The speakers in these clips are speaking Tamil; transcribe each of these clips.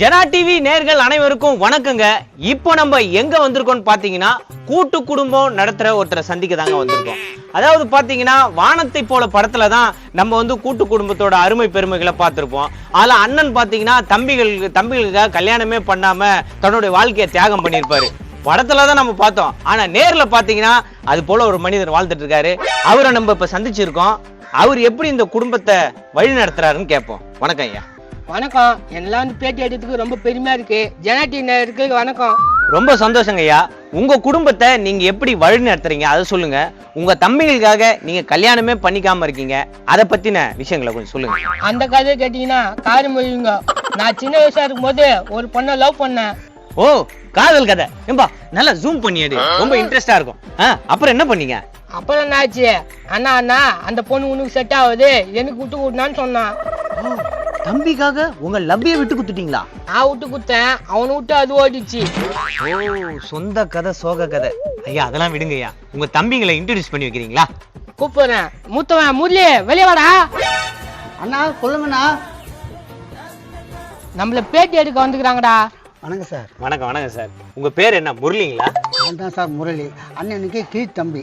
ஜனா டிவி நேர்கள் அனைவருக்கும் வணக்கங்க. இப்போ நம்ம எங்க வந்திருக்கோம்னு பாத்தீங்கன்னா கூட்டு குடும்பம் நடத்துற ஒருத்தரை சந்திக்க தாங்க வந்திருக்கோம். அதாவது பாத்தீங்கன்னா வானத்தை போல படத்துல தான் நம்ம வந்து கூட்டு குடும்பத்தோட அருமை பெருமைகளை பார்த்திருப்போம். அதுல அண்ணன் பாத்தீங்கன்னா தம்பிகளுக்காக கல்யாணமே பண்ணாம தன்னுடைய வாழ்க்கையை தியாகம் பண்ணியிருப்பாரு. படத்துல தான் நம்ம பார்த்தோம். ஆனா நேர்ல பாத்தீங்கன்னா அது போல ஒரு மனிதர் வாழ்ந்துட்டு இருக்காரு. அவரை நம்ம இப்ப சந்திச்சிருக்கோம். அவர் எப்படி இந்த குடும்பத்தை வழி நடத்துறாருன்னு கேட்போம். வணக்கம் ஐயா. வணக்கம். எல்லாம் வந்து பேட்டி எடுத்துக்கு ரொம்ப பெருமையா இருக்கு. ஜனா டிவி நேயர்களுக்கு வணக்கம். ரொம்ப சந்தோஷங்க ஐயா. உங்க குடும்பத்தை நீங்க எப்படி வழி நடத்துறீங்க அதை சொல்லுங்க. உங்க தம்பிகளுக்காக நீங்க கல்யாணமே பண்ணிக்காம இருக்கீங்க, அதை பத்தின விஷயங்களை கொஞ்சம் சொல்லுங்க. அந்த கதையை கேட்டீங்கன்னா காரி மொழிங்க. நான் சின்ன வயசா இருக்கும் போது ஒரு பொண்ணை லவ் பண்ணேன். ஓ, காதல் கதை ஏம்பா, நல்லா ஜூம் பண்ணிடு, ரொம்ப இன்ட்ரெஸ்டா இருக்கும். அப்புறம் என்ன பண்ணீங்க? அப்புறம் என்ன ஆச்சு? அண்ணா அந்த பொண்ணு உனக்கு செட் ஆகுது, எனக்கு விட்டு கொடுனான்னு சொன்னான். தம்பிக்காக உங்க லவ்விய விட்டு குத்துட்டீங்களா? நான் விட்டு குத்தேன், அவனை விட்டு அது ஓடிச்சு. ஓ, சொந்த கதை சோக கதை. ஐயா அதெல்லாம் விடுங்க ஐயா. உங்க தம்பிங்களை இன்ட்ரோடியூஸ் பண்ணி வைக்கிறீங்களா? கூப்பிடுறேன். மூத்தவன் முரளி, வெளியே வாடா. அண்ணா சொல்லுங்கண்ணா. நம்மள பேட்டி எடுக்க வந்துக்கிறாங்கடா. வணக்கம் சார். வணக்கம் சார். உங்க பேர் என்ன? முரளிங்களா? நான் தான் சார் முரளி. அண்ணனுக்கு கீழ் தம்பி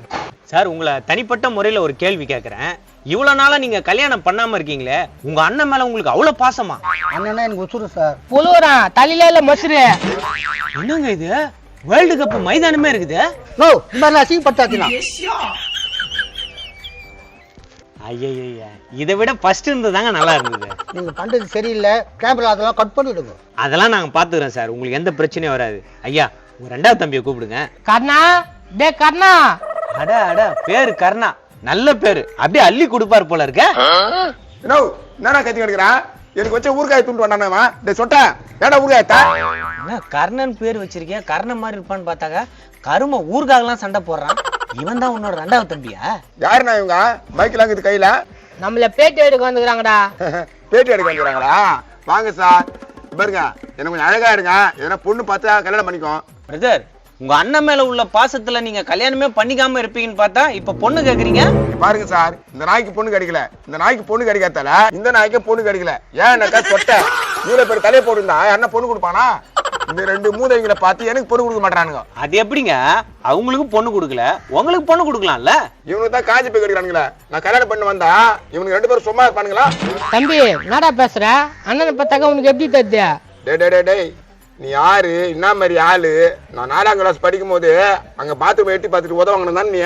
சார். உங்களை தனிப்பட்ட முறையில ஒரு கேள்வி கேட்கிறேன். இவ்வளவு நாளா நீங்க கல்யாணம் பண்ணாம இருக்கீங்களே, உங்க அண்ணன் மேல உங்களுக்கு அவ்வளவு பாசமா? அண்ணனா எனக்கு உசுறு சார். புழுவுறான், தலையில இல்ல மசுரு. என்னங்க இது? வேர்ல்டு கப் மைதானமே இருக்குது. நோ, இந்த மாதிரி அசிங்கப்பட்டாச்சுண்ணா. ஐயா, இதை விட ஃபர்ஸ்ட் இருந்ததாங்க நல்லா இருந்தது. நீங்க பண்றது சரியில்லை. கேமரா அதெல்லாம் கட் பண்ணிடுங்க. அதெல்லாம் நாங்க பாத்துக்கிறோம் சார். உங்களுக்கு எந்த பிரச்சனையும் வராது. ஐயா உங்க ரெண்டாவது தம்பியை கூப்பிடுங்க. கர்ணா, டே கர்ணா. அட பேரு கர்ணா, நல்ல பேரு. அப்படியே அள்ளி கொடுப்பார் போல இருக்க. என்னடா கத்தி கிடைக்கிறான்? எனக்கு வச்ச ஊறுகாய் தூண்டு வந்தானவா? டேய் சொட்ட, ஏடா ஊறுகாயத்தா? என்ன கர்ணன் பேர் வச்சிருக்கேன்? கர்ணன் மாதிரி இருப்பான்னு பார்த்தாக்கா கரும ஊர்காகலாம் சண்டை போடுறான். இவன் தான் உன்னோட ரெண்டாவது தம்பியா? யாருண்ணா இவங்க? பைக்ல இருக்குது கையில. நம்மள பேட்டி எடுக்க வந்துக்கிறாங்கடா. பேட்டி எடுக்க வந்துக்கிறாங்களா? வாங்க சார். பாருங்க, எனக்கு கொஞ்சம் அழகா இருங்க. எதனா பொண்ணு பார்த்தா கல்யாணம் பண்ணிக்கோ. பிரதர், உங்க அண்ணன் மேல உள்ள பாசத்துல நீங்க கல்யாணமே பண்ணிக்காம இருப்பீங்கன்னு பார்த்தா இப்ப பொண்ணு கேக்குறீங்க. பாருங்க சார், இந்த நாய்க்கு பொண்ணு கிடைக்கல, இந்த நாய்க்கு பொண்ணு கிடைக்காதால இந்த நாய்க்கு பொண்ணு கிடைக்கல. ஏன்னாக்கா சொட்ட இவ்வளவு பேர் தலையை போட்டுருந்தா அண்ணன் பொண்ணு கொடுப்பானா? இந்த ரெண்டு மூதைகளை பார்த்து எனக்கு பொண்ணு கொடுக்க மாட்டானுங்க. அது எப்படிங்க? அவங்களுக்கு பொண்ணு கொடுக்கல, உங்களுக்கு பொண்ணு கொடுக்கலாம்ல? இவனுக்கு தான் காஞ்சி போய் கிடைக்கிறானுங்களே. நான் கல்யாணம் பண்ணி வந்தா இவனுக்கு ரெண்டு பேரும் சும்மா இருப்பானுங்களா? தம்பி என்னடா பேசுற? அண்ணனை பார்த்தாக்க உனக்கு எப்படி தெரியுது? டேய் நீ யாரு? என்ன மாதிரி ஆளு? நான் 4ஆம் கிளாஸ் படிக்கும் போது அங்க பாத்ரூம் எட்டி பார்த்துட்டு உதவாங்கன்னு தான் நீ.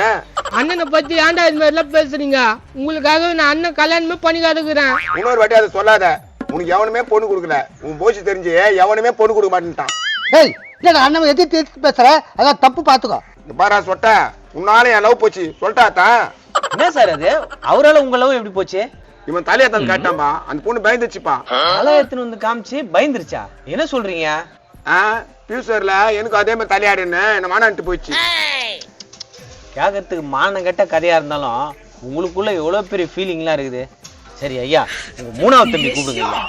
அண்ணனை பத்தி ஏன்டா இது மாதிரி எல்லாம் பேசுறீங்க? உங்களுக்காக நான் அண்ணன் கல்யாணமே பண்ணி கத்துக்கிறேன். இன்னொரு வாட்டி அதை சொல்லாத. உனக்கு எவனுமே பொண்ணு கொடுக்கல. உன் போச்சு தெரிஞ்சு எவனுமே பொண்ணு கொடுக்க மாட்டேன்ட்டான். ஏய், இல்ல அண்ணன் எதிர்த்து பேசுற, அதான் தப்பு பாத்துக்கோ. பாரா சொட்ட, உன்னால என் லவ் போச்சு சொல்லிட்டாத்தான். என்ன சார் அது? அவரால உங்க லவ் எப்படி போச்சு? இவன் தலையத்தான் காட்டாம்பா, அந்த பொண்ணு பயந்துச்சுப்பான். தலை எடுத்துன்னு வந்து காமிச்சு பயந்துருச்சா? என்ன சொல்றீங்க? ஃபியூச்சர்ல எனக்கு அதே மாதிரி தலையாடுன்னு என்ன மானான்ட்டு போயிடுச்சு. கேட்கறதுக்கு மானம் கெட்ட கதையா இருந்தாலும் உங்களுக்குள்ள எவ்வளவு பெரிய ஃபீலிங்லாம் இருக்குது. சரி ஐயா, உங்க மூணாவது தம்பி கூப்பிடுங்க.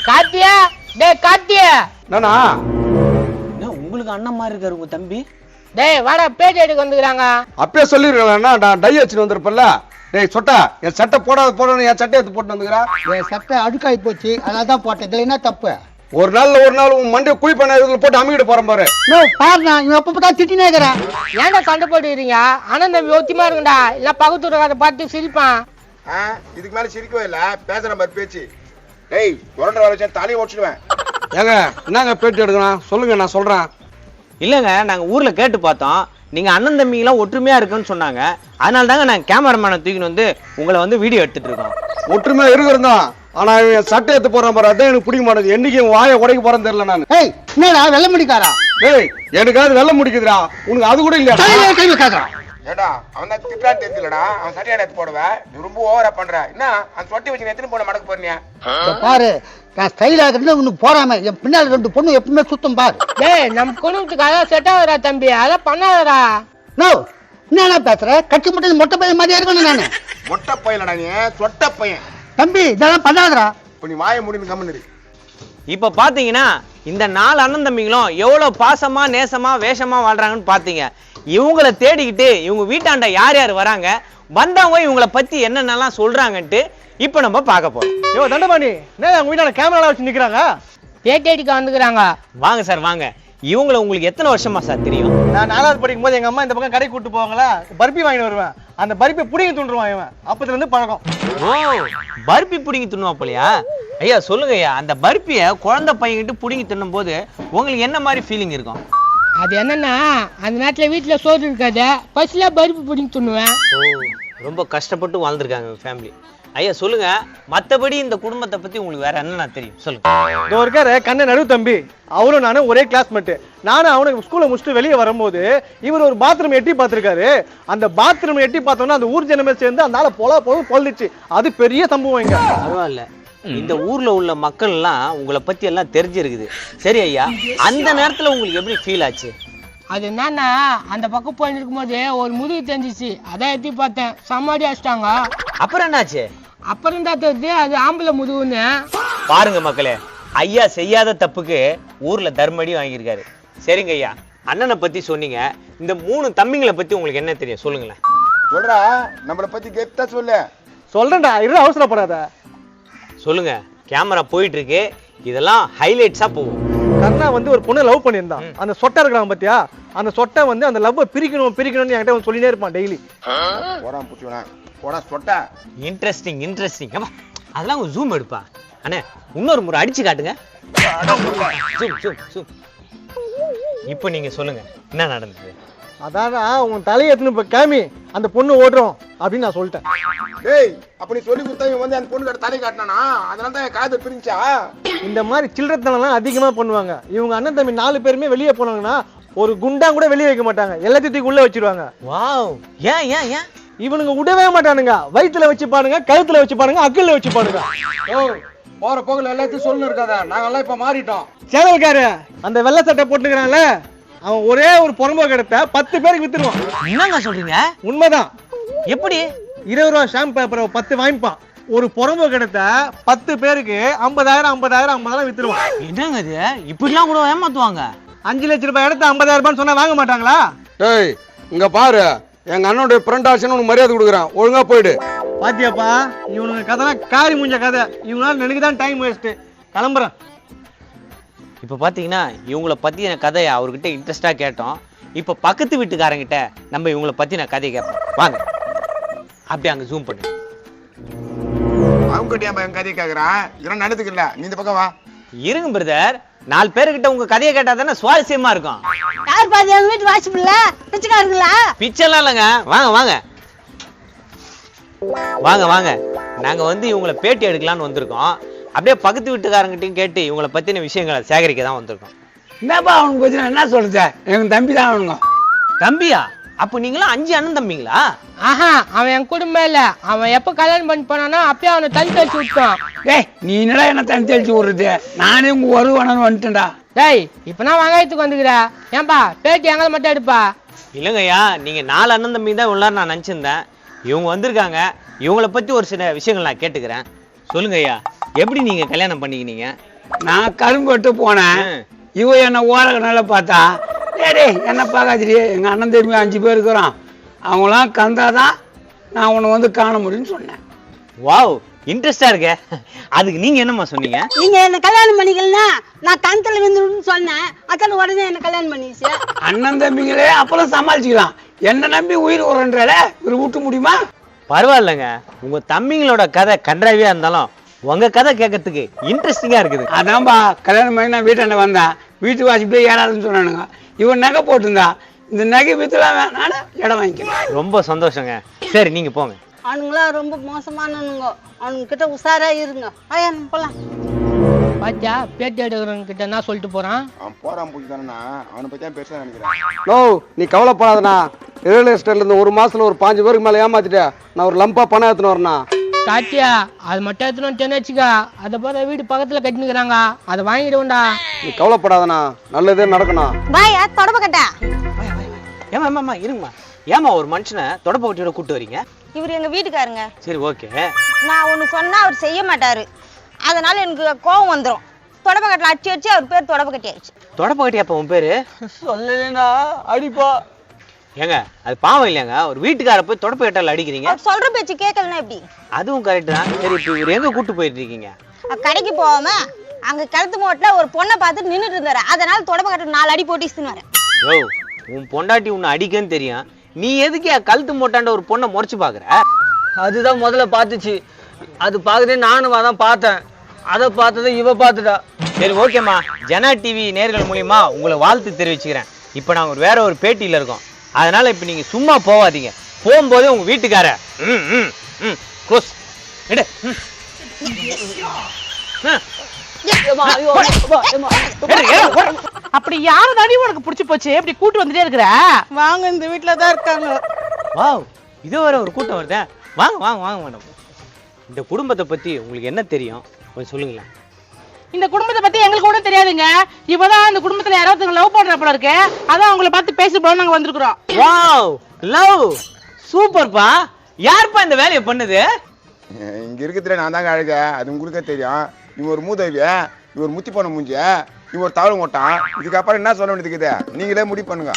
காத்தியா, டேய் காத்தியா. நானா? உங்களுக்கு அண்ணன் மாதிரி இருக்காரு உங்க தம்பி. டேய் வாடா, பேட்டி எடுக்க வந்துக்கிறாங்க. அப்பயே சொல்லிருக்கேன், நான் டை வச்சுட்டு வந்திருப்பேன்ல. டேய் சொட்டா, என் சட்டை போடணும், என் சட்டை எடுத்து போட்டு வந்துக்கிறா. என் சட்டை அழுக்காயி போச்சு, அதான் போட்டேன். இதுல என்ன தப்பு? ஒரு நாள் உன் மண்டை குழி பண்ண போட்டு அமுக்கிட்டு போறேன் பாரு. நோ பாருண்ணா, இவன் எப்ப பார்த்தா திட்டினே இருக்கிறான். ஏன்டா சண்டை போட்டுக்கிறீங்க? அண்ணன் தம்பி ஒத்தியமா இருக்குண்டா, இல்ல பக்கத்துல அதை பார்த்து சிரிப்பான். இதுக்கு மேல சிரிக்கவே இல்ல, பேசுற மாதிரி பேச்சு. டேய் உரண்ட வர வச்சா தலையை ஓடிச்சிடுவேன். ஏங்க என்னங்க பேட்டி எடுக்கணும் சொல்லுங்க, நான் சொல்றேன். இல்லங்க, நாங்க ஊர்ல கேட்டு பார்த்தோம், நீங்க அண்ணன் தம்பிங்கெல்லாம் ஒற்றுமையா இருக்குன்னு சொன்னாங்க. அதனால தாங்க நாங்க கேமராமேனை தூக்கின்னு வந்து உங்களை வந்து வீடியோ எடுத்துட்டு இருக்கோம். ஒற்றுமையா இருக்கிறோம், ஆனா இவன் சட்டை எடுத்து போறான் பாரு, அதான் எனக்கு பிடிக்க மாட்டேங்குது. என்னைக்கு வாயை உடைக்க போறேன்னு தெரியல நான். ஏய் என்னடா வெள்ள முடிக்காரா? டேய் எனக்காவது வெள்ள முடிக்குதுடா, உனக்கு அது கூட இல்லையா? கை வைக்காதா? ஏடா அவன் தான் திட்டான்னு தெரியலடா, அவன் சட்டையை எடுத்து போடுவேன். நீ ரொம்ப ஓவரா பண்ற. என்ன அந்த சொட்டி வச்சு எத்தனை போன மடக்கு போறீங்க? பாரு, நான் ஸ்டைலா இருக்கிறது உனக்கு போறாம. என் பின்னால ரெண்டு பொண்ணு எப்பவுமே சுத்தம் பாரு. டேய் நம்ம குடும்பத்துக்கு அதான் செட் ஆகுறா தம்பி, அதெல்லாம் பண்ணாதடா. நோ என்ன பேசுற? கட்சி மட்டும் மொட்டை பையன் மாதிரியா இருக்கணும் நானு. மொட்டை பையலடா நீ, சொட்ட பையன். தம்பி இதெல்லாம் பண்ணாதடா. இப்ப நீ வாயை முடிந்து கம்முன்னு. இப்ப பாத்தீங்கன்னா இந்த 4 அண்ணன் தம்பிங்களும் எவ்வளவு பாசமா நேசமா வேஷமா வாழ்றாங்கன்னு பாத்தீங்க. இவங்களை தேடிக்கிட்டு இவங்க வீட்டாண்ட யார் யார் வராங்க, வந்தவங்க இவங்களை பத்தி என்னென்னலாம் சொல்றாங்கன்ட்டு இப்ப நம்ம பார்க்க போறோம். யோ தண்டபாணி, என்ன உங்க வீட்டால கேமரா வச்சு நிக்கிறாங்க? பேட்டி அடிக்க வந்துக்கிறாங்க. வாங்க சார் வாங்க. இவங்கள உங்களுக்கு எத்தனை வருஷமா சார் தெரியும்? நான் 4வது படிக்கும் போது எங்க அம்மா இந்த பக்கம் கடைக்கு கூட்டு போவாங்களா, பர்பி வாங்கிட்டு வருவேன். அந்த பர்பி புடிங்கி தூண்டுருவான் இவன். அப்பத்துல இருந்து பழக்கம். ஓ, பர்பி புடிங்கி தின்னுவா போலியா? ஐயா சொல்லுங்க ஐயா, அந்த பர்பியை குழந்தை பையன்கிட்ட புடிங்கி தின்னும் போது உங்களுக்கு என்ன மாதிரி ஃபீலிங் இருக்கும்? அது என்னன்னா, அந்த நேரத்தில் வீட்டில் சோறு இருக்காது, பஸ்ல பருப்பு பிடிங்கி துண்ணுவேன். ஓ, ரொம்ப கஷ்டப்பட்டு வாழ்ந்துருக்காங்க ஃபேமிலி. ஐயா சொல்லுங்க, மற்றபடி இந்த குடும்பத்தை பத்தி உங்களுக்கு வேற என்னென்ன தெரியும் சொல்லுங்க. இதோ இருக்காரு கண்ணன் நடு தம்பி, அவரும் நானும் ஒரே கிளாஸ்மேட்டு. நானும் அவனுக்கு ஸ்கூலை முடிச்சுட்டு வெளியே வரும்போது இவர் ஒரு பாத்ரூம் எட்டி பார்த்துருக்காரு. அந்த பாத்ரூம் எட்டி பார்த்தோம்னா அந்த ஊர் ஜனமே சேர்ந்து அந்த ஆளை பொழுதுச்சு. அது பெரிய சம்பவம் இங்க. பரவாயில்ல, இந்த ஊர்ல உள்ள மக்கள் எல்லாம் உங்களை பத்தி எல்லாம் தெரிஞ்சிருக்குது. சரி ஐயா, அந்த நேரத்துல உங்களுக்கு எப்படி ஃபீல் ஆச்சு? அது என்னன்னா, அந்த பக்கம் போய் இருக்கும்போது ஒரு முதுகு தெரிஞ்சிச்சு, அதான் எட்டி பார்த்தேன், சமாடி அடிச்சிட்டாங்க. அப்புறம் என்னாச்சு? அப்புறம் தான் தெரியுது அது ஆம்பளை முதுகுன்னு. பாருங்க மக்களே, ஐயா செய்யாத தப்புக்கு ஊர்ல தர்மடி வாங்கியிருக்காரு. சரிங்க ஐயா, அண்ணனை பத்தி சொன்னீங்க, இந்த 3 தம்பிங்களை பத்தி உங்களுக்கு என்ன தெரியும் சொல்லுங்களேன். சொல்றா, நம்மளை பத்தி கெத்தா சொல்லு. சொல்றேன்டா, இரு, அவசரப்படாத. சொல்லுங்க, கேமரா போயிட்டு இருக்கு, இதெல்லாம் ஹைலைட்ஸா போகும். கண்ணா வந்து ஒரு பொண்ணை லவ் பண்ணியிருந்தான். அந்த சொட்டை இருக்கிறான் பாத்தியா, அந்த சொட்டை வந்து அந்த லவ்வை பிரிக்கணும்னு என்கிட்ட வந்து சொல்லினே இருப்பான் டெய்லி. போறான் புச்சுவனா, போடா சொட்டை. இன்ட்ரெஸ்டிங். ஆமா, அதெல்லாம் ஒரு ஜூம் எடுப்பா. அண்ணே, இன்னொரு முறை அடிச்சு காட்டுங்க. ஜூம். இப்போ நீங்க சொல்லுங்க, என்ன நடந்தது? அதான் உன் தலையை எடுத்துன்னு இப்ப காமி, அந்த பொண்ணு ஓடுறோம் அப்படின்னு நான் சொல்லிட்டேன். டேய், அப்படி சொல்லி கொடுத்தா இவன் வந்து அந்த பொண்ணு தலை காட்டினானா, அதனால தான் என் காது பிரிஞ்சா. இந்த மாதிரி சில்லறத்தனம்லாம் அதிகமா பண்ணுவாங்க. இவங்க அண்ணன் தம்பி 4 பேருமே வெளியே போனாங்கன்னா ஒரு குண்டா கூட வெளியே வைக்க மாட்டாங்க, எல்லாத்தையும் உள்ள வச்சிருவாங்க. வாவ், ஏன் இவனுங்க விடவே மாட்டானுங்க. வயிற்றுல வச்சு பாருங்க, கழுத்துல வச்சு பாருங்க, அக்கல்ல வச்சு பாருங்க. போற போகல எல்லாத்தையும் சொல்லணும் இருக்காதா, நாங்கெல்லாம் இப்ப மாறிட்டோம். சேனல்காரு அந்த வெள்ளை சட்டை போட்டுக்கிறான்ல, அவன் ஒரே ஒரு புறம்போக்கு எடுத்த 10 பேருக்கு வித்துருவான். என்னங்க சொல்றீங்க? உண்மைதான். எப்படி? 20 ரூபா ஷாம்பு பேப்பர் 10 வாங்கிப்பான். ஒரு புறம்போக்கு எடுத்த 10 பேருக்கு 50,000 வித்துருவான். என்னங்க இது, இப்படிலாம் கூட ஏமாத்துவாங்க? 5 லட்சம் ரூபாய் எடுத்து 50,000 சொன்னா வாங்க மாட்டாங்களா? டேய், இங்க பாரு, எங்க அண்ணனுடைய ஃப்ரெண்ட் ஆச்சுன்னு உனக்கு மரியாதை கொடுக்குறேன், ஒழுங்கா போயிடு. பாத்தியாப்பா, இவனுங்க கதைலாம் காரி மூஞ்ச கதை. இவங்களால எனக்கு தான் டைம் வேஸ்ட். கிளம்புறேன். இப்போ பார்த்தீங்கன்னா இவங்கள பற்றின கதையை அவர்கிட்ட இன்ட்ரெஸ்டாக கேட்டோம். இப்போ பக்கத்து வீட்டுக்காரங்கிட்ட நம்ம இவங்கள பற்றின கதையை கேட்போம். வாங்க, அப்படியே அங்கே ஜூம் பண்ணு. அவங்க கிட்ட என் கதையை கேட்கறான், இதெல்லாம் நடந்துக்கு இல்ல. நீ இந்த பக்கம் வா. இருங்க பிரதர், 4 பேருக்கிட்ட உங்க கதையை கேட்டா தானே சுவாரஸ்யமா இருக்கும். யார் பாதி எங்க வீட்டு வாசிப்புல பிச்சைக்காரங்களா? பிச்சைலாம் இல்லைங்க, வாங்க. நாங்க வந்து இவங்களை பேட்டி எடுக்கலான்னு வந்திருக்கோம். அப்படியே பக்கத்து வீட்டுக்காரங்கிட்டையும் கேட்டு இவங்களை பத்தின விஷயங்களை சேகரிக்க தான் வந்திருக்கோம். என்னப்பா அவனுக்கு பத்தி என்ன சொல்றது, எங்க தம்பி தான் அவனுங்க. தம்பியா? அப்ப நீங்களாம் 5 அண்ணன் தம்பிங்களா? ஆஹா, அவன் என் குடும்பம் இல்ல. அவன் எப்ப கல்யாணம் பண்ணி போனானோ அப்பயே அவனை தனி தெளிச்சு விட்டான். டேய், நீ என்னடா என்ன தனி தெளிச்சு விடுறது? நானே உங்க வருவானு வந்துட்டேன்டா. டேய், இப்ப நான் வெங்காயத்துக்கு வந்துக்கிற, ஏன்பா பேட்டி எங்களை மட்டும் எடுப்பா? இல்லைங்கய்யா, நீங்க 4 அண்ணன் தம்பி தான் உள்ளார் நான் நினைச்சிருந்தேன். இவங்க வந்திருக்காங்க, இவங்கள பத்தி ஒரு சில விஷயங்கள் நான் கேட்டுக்கிறேன். சொல்லுங்க ஐயா, எப்படி நீங்க கல்யாணம் பண்ணிக்கினீங்க? நான் கரும்பு வெட்டு போனேன். இவ என்ன ஓரகனால பார்த்தா, டேய் என்ன பார்க்காதிரி, எங்க அண்ணன் தம்பி 5 பேர் இருக்கிறான், அவங்களாம் கந்தாதான் நான் உன்னை வந்து காண முடியும்னு சொன்னேன். வாவ், இன்ட்ரெஸ்டா இருக்கே. அதுக்கு நீங்க என்னம்மா சொன்னீங்க? நீங்க என்ன கல்யாணம் பண்ணிக்கலன்னா நான் கணத்துல வந்துடும் சொன்னேன். அக்கா உடனே என்ன கல்யாணம் பண்ணிச்சு. அண்ணன் தம்பிங்களே அப்புறம் சமாளிச்சுக்கலாம், என்ன நம்பி உயிர் உரன்றால இவரு விட்டு முடியுமா? பரவாயில்லைங்க, உங்க தம்பிங்களோட கதை கன்றாவியா இருந்தாலும் உங்க கதை கேட்கறதுக்கு இன்ட்ரெஸ்டிங்கா இருக்குது. அதான்பா, கல்யாணம் பண்ணி நான் வீட்டாண்ட வந்தேன், வீட்டு வாசிப்பே ஏறாதுன்னு சொன்னானுங்க. இவன் நகை போட்டுருந்தா, இந்த நகை வித்துலாம் வேணான்னு இடம் வாங்கிக்கிறேன். ரொம்ப சந்தோஷங்க. சரி நீங்க போங்க. அவனுங்களாம் ரொம்ப மோசமானவனுங்க, அவனுங்க கிட்ட உஷாரா இருங்க. ஐயா போலாம். பாத்தியா, பேட்டி எடுக்கிறவங்க கிட்ட என்ன சொல்லிட்டு போறான்? அவன் போறான் புடிச்சானா, அவனை பத்தி தான் பெருசா நினைக்கிறேன். நோ, நீ கவலைப்படாதண்ணா. ரியல் எஸ்டேட்ல இருந்து 1 மாசத்துல ஒரு 5 பேருக்கு மேல ஏமாத்திட்டேன். நான் ஒரு லம்பா பணம் எடுத்துன்னு வரேண்ணா. காட்டியா, அது மட்டும் எடுத்துன்னு வச்சுக்கா. அதை போல வீடு பக்கத்துல கட்டினுக்குறாங்க, அதை வாங்கிடுவோண்டா. நீ கவலைப்படாதண்ணா, நல்லதே நடக்கணும். பாயா தொடப்ப கட்டா. ஏமா இருங்கம்மா. ஏமா ஒரு மனுஷனை தொடப்ப கட்டியோட கூட்டு வரீங்க? இவர் எங்க வீட்டுக்காருங்க. சரி ஓகே. நான் ஒண்ணு சொன்னா அவர் செய்ய மாட்டாரு, அதனால எனக்கு கோவம் வந்துடும். தொடப்ப கட்டல அடிச்சு அவர் பேர் தொடப்ப கட்டி ஆயிடுச்சு. தொடப்ப கட்டி அப்ப உன் பேரு? சொல்லலைன்னா அடிப்பா. ஏங்க, அது பாவம் இல்லையாங்க, ஒரு வீட்டுக்கார போய் தொடப்ப கட்டால அடிக்கிறீங்க. அவர் சொல்ற பேச்சு கேட்கலன்னா எப்படி? அதுவும் கரெக்ட் தான். சரி, இப்போ இவர் எங்க கூட்டு போயிட்டு இருக்கீங்க? கடைக்கு போகாம அங்க கிழத்து மோட்ல ஒரு பொண்ணை பார்த்து நின்னுட்டு இருந்தாரு, அதனால தொடப்ப கட்ட 4 அடி போட்டு இஸ்துனாரு. யோ உன் பொண்டாட்டி உன்னை அடிக்கன்னு தெரியும், நீ எதுக்கு கழுத்து மோட்டாண்ட ஒரு பொண்ணை முறைச்சு பாக்குற? அதுதான் முதல்ல பார்த்துச்சு. அது பார்க்குதே நானும் அதான் பார்த்தேன். அதை பார்த்ததை இவ பார்த்துட்டா. சரி ஓகேம்மா, ஜனா டிவி நேர்கள் மூலியமா உங்களை வாழ்த்து தெரிவிச்சுக்கிறேன். இப்போ நாங்கள் வேற ஒரு பேட்டியில் இருக்கோம், அதனால இப்போ நீங்கள் சும்மா போகாதீங்க. போகும்போது உங்கள் வீட்டுக்கார க்ளோஸ் எடு. அப்படி யார தாடி உனக்கு பிடிச்சி போச்சு இப்படி கூட்டு வந்துட்டே இருக்கிற? வாங்க, இந்த வீட்டுல தான் இருக்காங்க. வாவ், இது வர ஒரு கூட்டம் வருதே. வாங்க வாங்க வாங்க மேடம். இந்த குடும்பத்தை பற்றி உங்களுக்கு என்ன தெரியும் கொஞ்சம் சொல்லுங்களேன். இந்த குடும்பத்தை பத்தி எங்களுக்கு கூட தெரியாதுங்க. இப்பதான் இந்த குடும்பத்துல யாராவது லவ் பண்ற போல இருக்கு, அதான் அவங்கள பார்த்து பேச போல நாங்க வந்திருக்கிறோம். வாவ், லவ் சூப்பர்ப்பா. யார்ப்பா இந்த வேலையை பண்ணுது? இங்க இருக்கிறதுல நான் தாங்க அழக, அது உங்களுக்கே தெரியும். இவன் ஒரு மூதேவிய, இவன் ஒரு முத்தி போன மூஞ்சிய, இவன் ஒரு தவளை ஓட்டான். இதுக்கப்புறம் என்ன சொல்ல வேண்டியது, நீங்களே முடிவு பண்ணுங்க.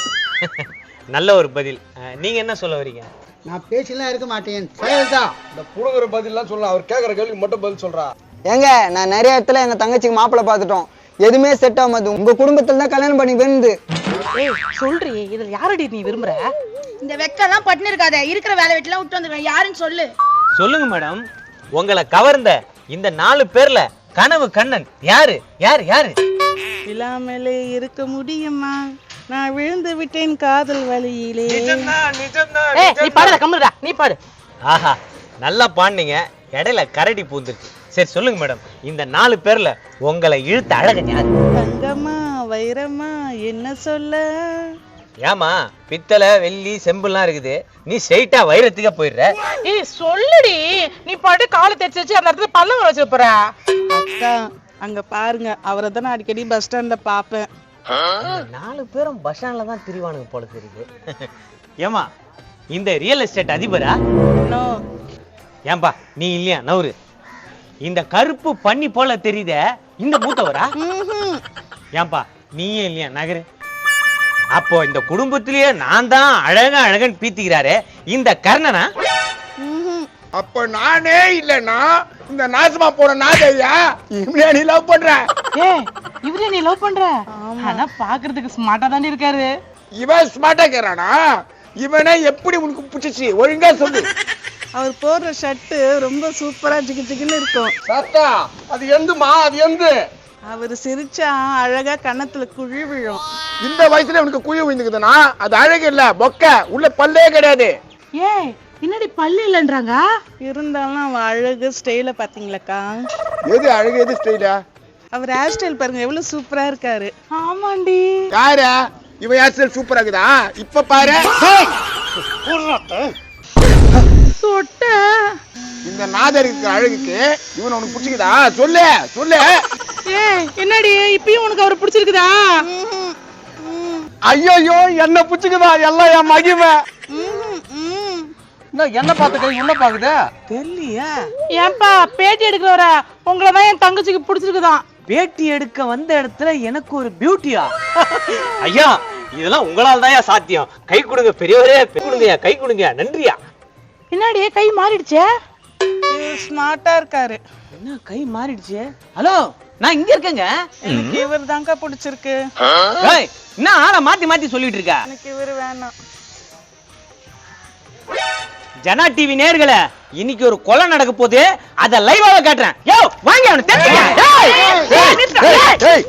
நல்ல ஒரு பதில். நீங்க என்ன சொல்ல வரீங்க? நான் பேச்செல்லாம் இருக்க மாட்டேன், செயல்தான். இந்த புடுங்குற பதிலாம் சொல்ல, அவர் கேட்குற கேள்விக்கு மட்டும் பதில் சொல்றா. ஏங்க, நான் நிறைய இடத்துல எங்க தங்கச்சிக்கு மாப்பிள்ளை பார்த்துட்டோம், எதுவுமே செட் ஆக மாட்டோம். உங்க குடும்பத்துல தான் கல்யாணம் பண்ணி வேணுது. சொல்றீ, இதுல யாரடி நீ விரும்புற? இந்த வெக்கெல்லாம் பட்டுன்னு இருக்காத, இருக்கிற வேலை வெட்டிலாம் விட்டு வந்துருவேன். யாருன்னு சொல்லு. சொல்லுங்க மேடம். உங்களை கவர்ந்த இந்த 4 பேர்ல கனவு கண்ணன் யாரு? யாரு யாரு? இல்லாமலே இருக்க முடியுமா, நான் விழுந்து விட்டேன் காதல் வழியிலே. நீ பாடுற, கம்முடா, நீ பாடு. ஆஹா, நல்லா பாடுனீங்க, இடையில கரடி பூந்துருச்சு. சரி சொல்லுங்க மேடம், இந்த 4 பேர்ல உங்களை இழுத்த அழகன் யாரு? தங்கம்மா வைரம்மா என்ன சொல்ல? ஏமா பித்தளை வெள்ளி செம்புலாம் இருக்குது, நீ ஸ்ட்ரைட்டா வைரத்துக்கே போயிடுற. ஏய் சொல்லுடி, நீ பாட்டு காலை தேய்ச்சி வச்சு அந்த இடத்துல பல்லம் வச்சு போற. அக்கா அங்க பாருங்க, அவரை தான் அடிக்கடி பஸ் ஸ்டாண்ட்ல பாப்பேன். 4 பேரும் பஸ் ஸ்டாண்ட்ல தான் திரிவானுங்க போல தெரியுது. ஏமா இந்த ரியல் எஸ்டேட் அதிபரா? ஏன்பா நீ இல்லையா நவுரு? இந்த கருப்பு பண்ணி போல தெரியுத இந்த மூத்தவரா? ஏன்பா நீயே இல்லையா நகரு? அப்போ இந்த குடும்பத்திலேயே நான் தான் அழகா அழகன் பீத்திக்கிறாரு இந்த கர்ணனா? அப்ப நானே இல்லன்னா இந்த நாசமா போன நாதையா இவனே நீ லவ் பண்ற? இவரே நீ லவ் பண்ற? ஆனா பாக்குறதுக்கு ஸ்மார்ட்டா தாண்டி இருக்காரு. இவன் ஸ்மார்ட்டா கேறானா? இவனை எப்படி உனக்கு பிடிச்சிச்சு ஒழுங்கா சொல்லு. அவர் போடுற ஷர்ட் ரொம்ப சூப்பரா ஜிகு ஜிகுன்னு இருக்கும். சத்தா, அது எந்துமா? அது எந்து? அவர் சிரிச்சா அழகா கன்னத்துல குழி விழும். இந்த வயசுல உனக்கு குழி விழுந்துக்குதுன்னா அது அழகு இல்ல, பொக்க. உள்ள பல்லே கிடையாது. ஏய் என்னடி பல்லு இல்லன்றாங்க? இருந்தாலும் அவன் அழகு ஸ்டைல பாத்தீங்களாக்கா? எது அழகு எது ஸ்டைலா? அவர் ஹேர் ஸ்டைல் பாருங்க எவ்வளவு சூப்பரா இருக்காரு. ஆமாண்டி. யாரு இவன் ஹேர் ஸ்டைல் சூப்பரா இருக்குதா? இப்ப பாரு. சொட்ட இந்த நாதர் இருக்கிற அழகுக்கு இவன் உனக்கு பிடிச்சிக்குதா? சொல்லு சொல்லு. ஏய் என்னடி இப்பயும் உனக்கு அவர் பிடிச்சிருக்குதா? ஐயோ, என்ன பிடிச்சிக்குதா? எல்லாம் என் மகிமை. என்ன பார்த்த கை உள்ள பாக்குதா? தெரியலையா? ஏன்பா பேட்டி எடுக்கிறவரா? உங்களை தான் என் தங்கச்சிக்கு பிடிச்சிருக்குதான். பேட்டி எடுக்க வந்த இடத்துல எனக்கு ஒரு பியூட்டியா? ஐயா இதெல்லாம் உங்களால தான் சாத்தியம். கை கொடுங்க பெரியவரே, கொடுங்கயா, கை கொடுங்கயா, நன்றியா. என்னடி கை மாறிடுச்சே? ஸ்மார்ட்டா இருக்காரு. என்ன கை மாறிடுச்சு? ஹலோ நான் இங்க இருக்கேங்க. எனக்கு இவர் தாங்க பிடிச்சிருக்கு. ஏய் என்ன ஆளை மாத்தி மாத்தி சொல்லிட்டு இருக்க? எனக்கு இவர் வேணாம். ஜனா டிவி நேயர்களே, இன்னைக்கு ஒரு கொலை நடக்க போகுது, அத லைவாவே காட்டுறேன். யோ வாங்க அவனை தேடுங்க. டேய்